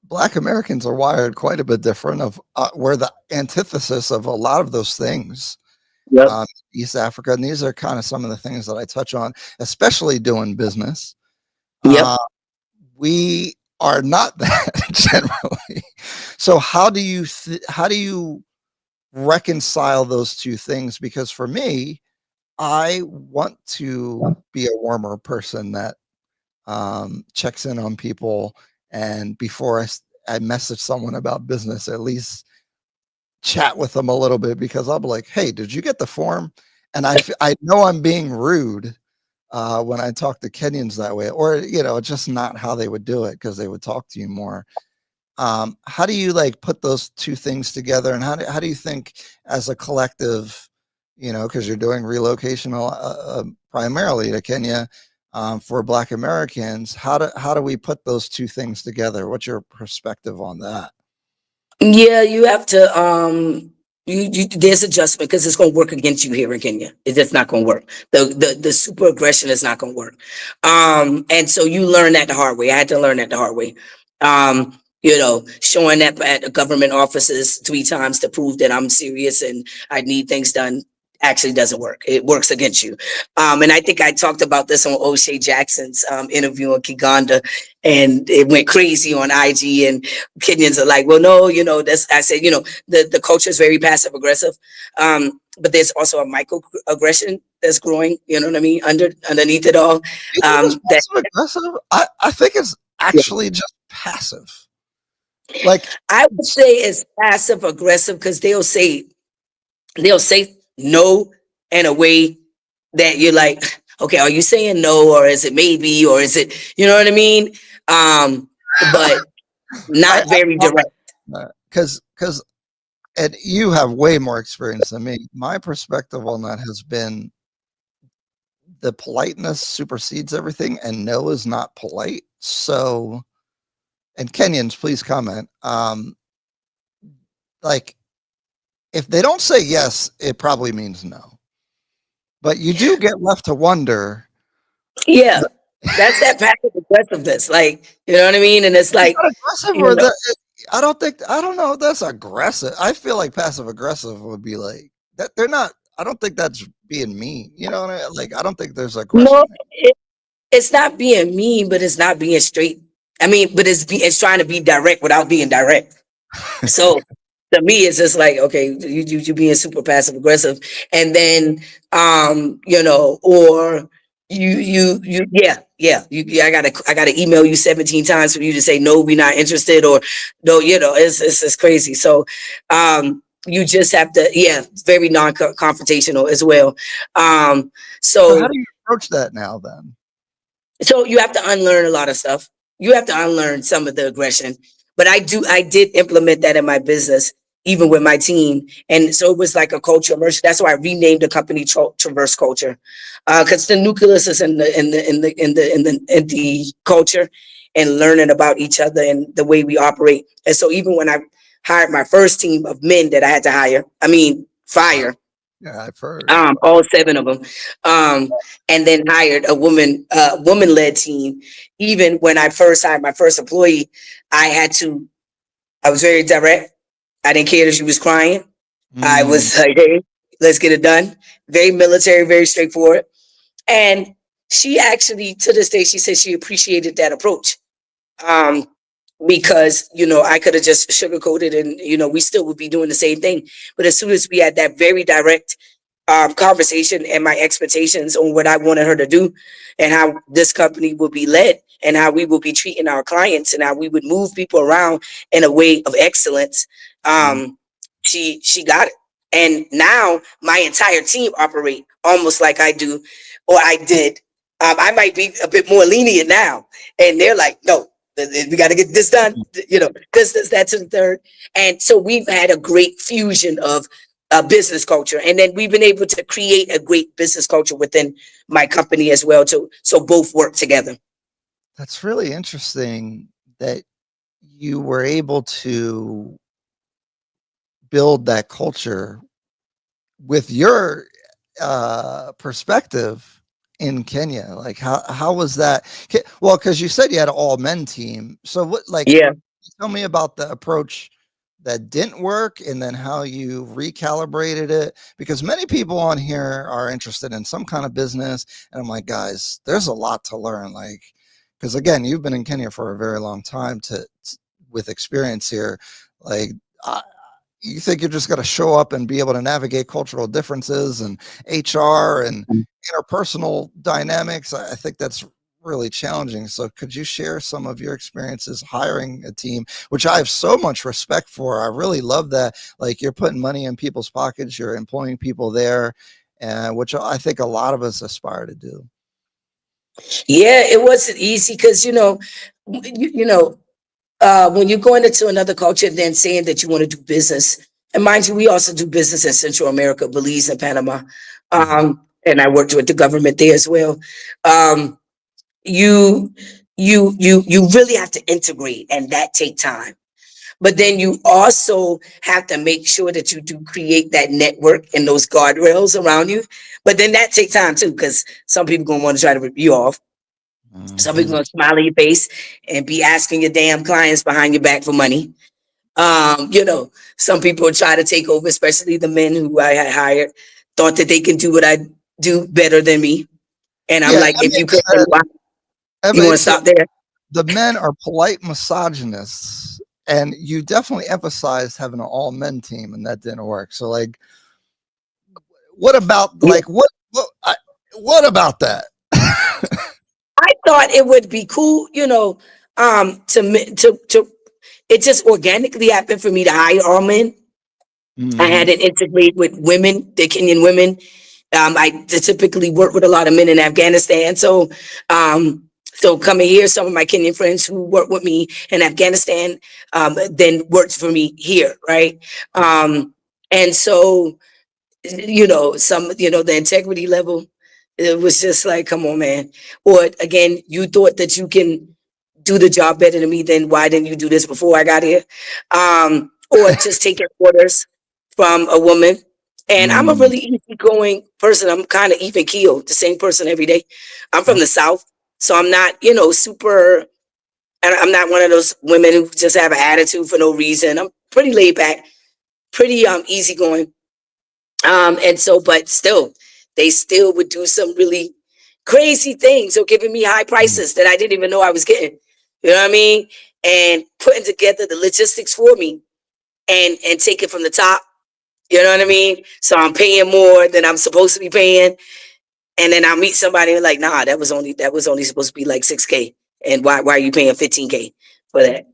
Black Americans are wired quite a bit different. We're the antithesis of a lot of those things. Yep. East Africa, and these are kind of some of the things that I touch on, especially doing business. Yep. We are not that generally. So how do you reconcile those two things? Because for me, I want to be a warmer person that checks in on people, and before I message someone about business, at least chat with them a little bit, because I'll be like, hey, did you get the form? And I know I'm being rude when I talk to Kenyans that way, or just not how they would do it, because they would talk to you more. How do you like put those two things together, and how do you think as a collective, because you're doing relocation primarily to Kenya for Black Americans, how do we put those two things together? What's your perspective on that? Yeah, you have to there's adjustment because it's going to work against you here in Kenya. It's just not going to work. The super aggression is not going to work. And so you learn that the hard way. I had to learn that the hard way. Showing up at government offices 3 times to prove that I'm serious and I need things done actually doesn't work. It works against you. And I think I talked about this on O'Shea Jackson's interview in Kiganda, and it went crazy on IG, and Kenyans are like, well, no, I said, the culture is very passive aggressive. But there's also a microaggression that's growing, you know what I mean, underneath it all. Passive aggressive? I think it's actually just passive. Like, I would say it's passive aggressive because they'll say no in a way that you're like, okay, are you saying no, or is it maybe, or is it, you know what I mean? But not very direct. Because and you have way more experience than me. My perspective on that has been the politeness supersedes everything, and no is not polite. So, and Kenyans, please comment. Like, if they don't say yes, it probably means no. But you do get left to wonder. Yeah, that's that passive aggressiveness, like, you know what I mean? And it's like, aggressive, or I don't know if that's aggressive. I feel like passive aggressive would be like that. They're not. I don't think that's being mean. You know what I mean? Like, I don't think there's aggression. No, it's not being mean, but it's not being straight. I mean, but it's trying to be direct without being direct. So to me, it's just like, okay, you being super passive aggressive, and then or I gotta email you 17 times for you to say no, we're not interested, or no, it's crazy. So you just have to, it's very non-confrontational as well. So how do you approach that now then? So you have to unlearn a lot of stuff. You have to unlearn some of the aggression. But I did implement that in my business, even with my team. And so it was like a culture immersion. That's why I renamed the company Traverse Culture. Because the nucleus is in the culture and learning about each other and the way we operate. And so even when I hired my first team of men that I had to fire. Yeah, I've heard. All 7 of them. And then hired a woman-led team. Even when I first hired my first employee, I was very direct. I didn't care if she was crying. I was like, hey, let's get it done. Very military, very straightforward. And she actually, to this day, she said she appreciated that approach. Because, I could have just sugarcoated and, we still would be doing the same thing. But as soon as we had that very direct conversation and my expectations on what I wanted her to do and how this company would be led and how we would be treating our clients and how we would move people around in a way of excellence, she got it. And now my entire team operate almost like I do, or I did. I might be a bit more lenient now. And they're like, no, we got to get this done, this, that's the third. And so we've had a great fusion of business culture. And then we've been able to create a great business culture within my company as well, too. So both work together. That's really interesting that you were able to build that culture with your perspective in Kenya. Like, how was that? Well, because you said you had an all men team. So what, like, tell me about the approach that didn't work and then how you recalibrated it? Because many people on here are interested in some kind of business. And I'm like, guys, there's a lot to learn. Like, because again, you've been in Kenya for a very long time with experience here. Like, you think you're just going to show up and be able to navigate cultural differences and HR and interpersonal dynamics? I think that's really challenging. So could you share some of your experiences hiring a team, which I have so much respect for? I really love that. Like, you're putting money in people's pockets, you're employing people there, and which I think a lot of us aspire to do. Yeah, it wasn't easy because when you're going into another culture, then saying that you want to do business, and mind you, we also do business in Central America, Belize and Panama, and I worked with the government there as well. Um, you you really have to integrate, and that take time. But then you also have to make sure that you do create that network and those guardrails around you. But then that take time too, because some people gonna want to try to rip you off. Some people Mhm. gonna smile in your face and be asking your damn clients behind your back for money. Some people try to take over, especially the men who I had hired, thought that they can do what I do better than me. And I'm Yeah, like, that if you makes could, then sense. why? That You want to makes sense. stop there? The men are polite misogynists, and you definitely emphasized having an all men team, and that didn't work. So, like, what about Yeah. what about that? I thought it would be cool, to it just organically happened for me to hire all men. I had Mhm. it integrate with women, the Kenyan women. I typically work with a lot of men in Afghanistan. So coming here, some of my Kenyan friends who work with me in Afghanistan, then worked for me here, right? And so, the integrity level, it was just like, come on, man. Or again, you thought that you can do the job better than me, then why didn't you do this before I got here? Or just taking orders from a woman. And I'm a Mm, really easygoing person. I'm kind of even keeled, the same person every day. I'm from okay. the South, so I'm not, super. I'm not one of those women who just have an attitude for no reason. I'm pretty laid back, pretty easygoing. And so, but still, they still would do some really crazy things or giving me high Mm. prices that I didn't even know I was getting. You know what I mean? And putting together the logistics for me and take it from the top. You know what I mean? So I'm paying more than I'm supposed to be paying. And then I'll meet somebody and like, nah, that was only supposed to be like 6K. And why are you paying 15K for that?